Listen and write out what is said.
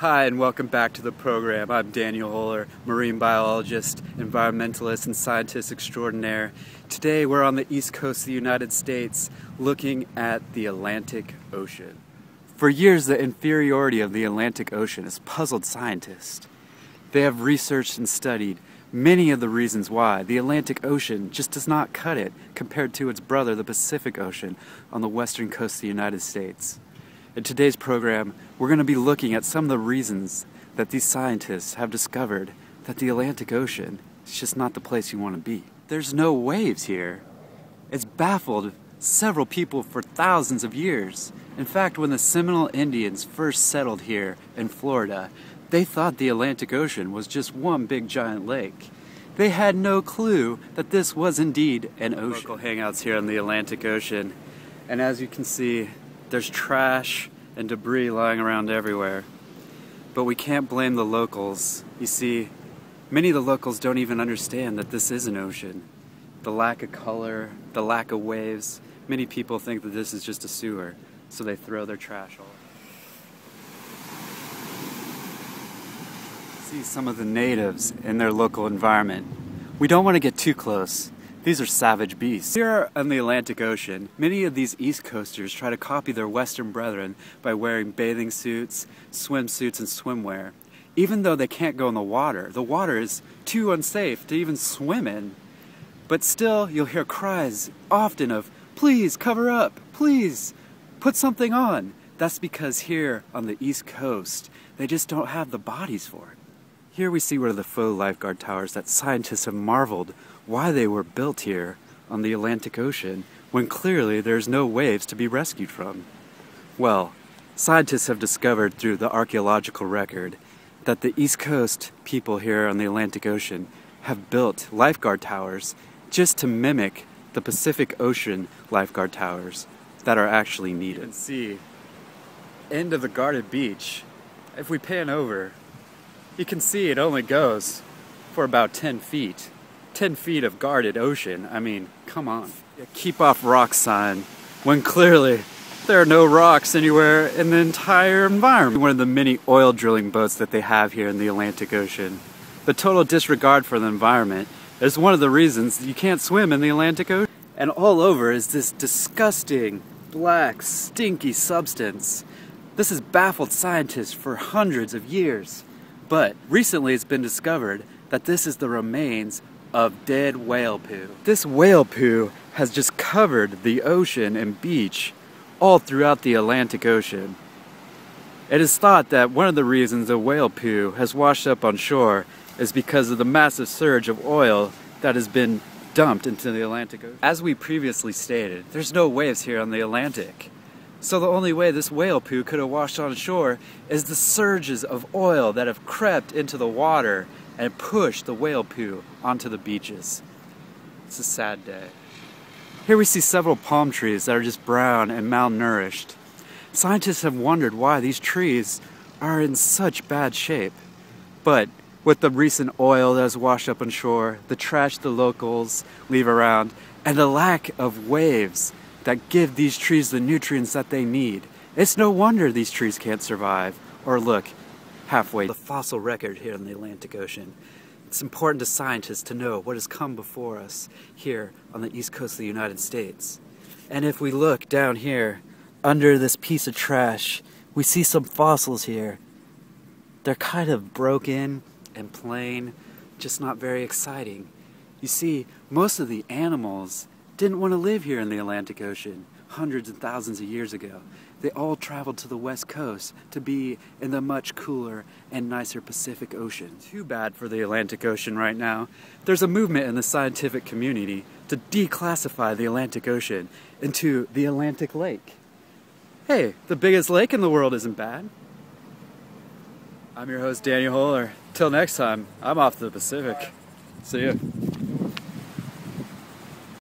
Hi and welcome back to the program. I'm Daniel Hohler, marine biologist, environmentalist, and scientist extraordinaire. Today we're on the east coast of the United States looking at the Atlantic Ocean. For years the inferiority of the Atlantic Ocean has puzzled scientists. They have researched and studied many of the reasons why the Atlantic Ocean just does not cut it compared to its brother, the Pacific Ocean, on the western coast of the United States. In today's program, we're going to be looking at some of the reasons that these scientists have discovered that the Atlantic Ocean is just not the place you want to be. There's no waves here. It's baffled several people for thousands of years. In fact, when the Seminole Indians first settled here in Florida, they thought the Atlantic Ocean was just one big giant lake. They had no clue that this was indeed an ocean. Local hangouts here on the Atlantic Ocean, and as you can see, there's trash and debris lying around everywhere. But we can't blame the locals. You see, many of the locals don't even understand that this is an ocean. The lack of color, the lack of waves, many people think that this is just a sewer, so they throw their trash all over. See some of the natives in their local environment. We don't want to get too close. These are savage beasts. Here on the Atlantic Ocean, many of these East Coasters try to copy their Western brethren by wearing bathing suits, swimsuits, and swimwear. Even though they can't go in the water is too unsafe to even swim in. But still, you'll hear cries often of, "Please cover up, please put something on." That's because here on the East Coast, they just don't have the bodies for it. Here we see one of the faux lifeguard towers that scientists have marveled why they were built here on the Atlantic Ocean when clearly there's no waves to be rescued from. Well, scientists have discovered through the archaeological record that the East Coast people here on the Atlantic Ocean have built lifeguard towers just to mimic the Pacific Ocean lifeguard towers that are actually needed. You can see, end of the guarded beach. If we pan over, you can see it only goes for about 10 feet. 10 feet of guarded ocean. I mean, come on. Keep off rock sign when clearly there are no rocks anywhere in the entire environment. One of the many oil drilling boats that they have here in the Atlantic Ocean. The total disregard for the environment is one of the reasons you can't swim in the Atlantic Ocean. And all over is this disgusting, black, stinky substance. This has baffled scientists for hundreds of years. But recently it's been discovered that this is the remains of dead whale poo. This whale poo has just covered the ocean and beach all throughout the Atlantic Ocean. It is thought that one of the reasons the whale poo has washed up on shore is because of the massive surge of oil that has been dumped into the Atlantic Ocean. As we previously stated, there's no waves here on the Atlantic. So the only way this whale poo could have washed on shore is the surges of oil that have crept into the water and pushed the whale poo onto the beaches. It's a sad day. Here we see several palm trees that are just brown and malnourished. Scientists have wondered why these trees are in such bad shape. But with the recent oil that has washed up on shore, the trash the locals leave around, and the lack of waves that give these trees the nutrients that they need, it's no wonder these trees can't survive or look halfway. The fossil record here in the Atlantic Ocean. It's important to scientists to know what has come before us here on the east coast of the United States. And if we look down here under this piece of trash, we see some fossils here. They're kind of broken and plain, just not very exciting. You see, most of the animals didn't want to live here in the Atlantic Ocean hundreds and thousands of years ago. They all traveled to the west coast to be in the much cooler and nicer Pacific Ocean. Too bad for the Atlantic Ocean right now. There's a movement in the scientific community to declassify the Atlantic Ocean into the Atlantic Lake. Hey, the biggest lake in the world isn't bad. I'm your host, Daniel Hohler. Till next time, I'm off to the Pacific. See ya.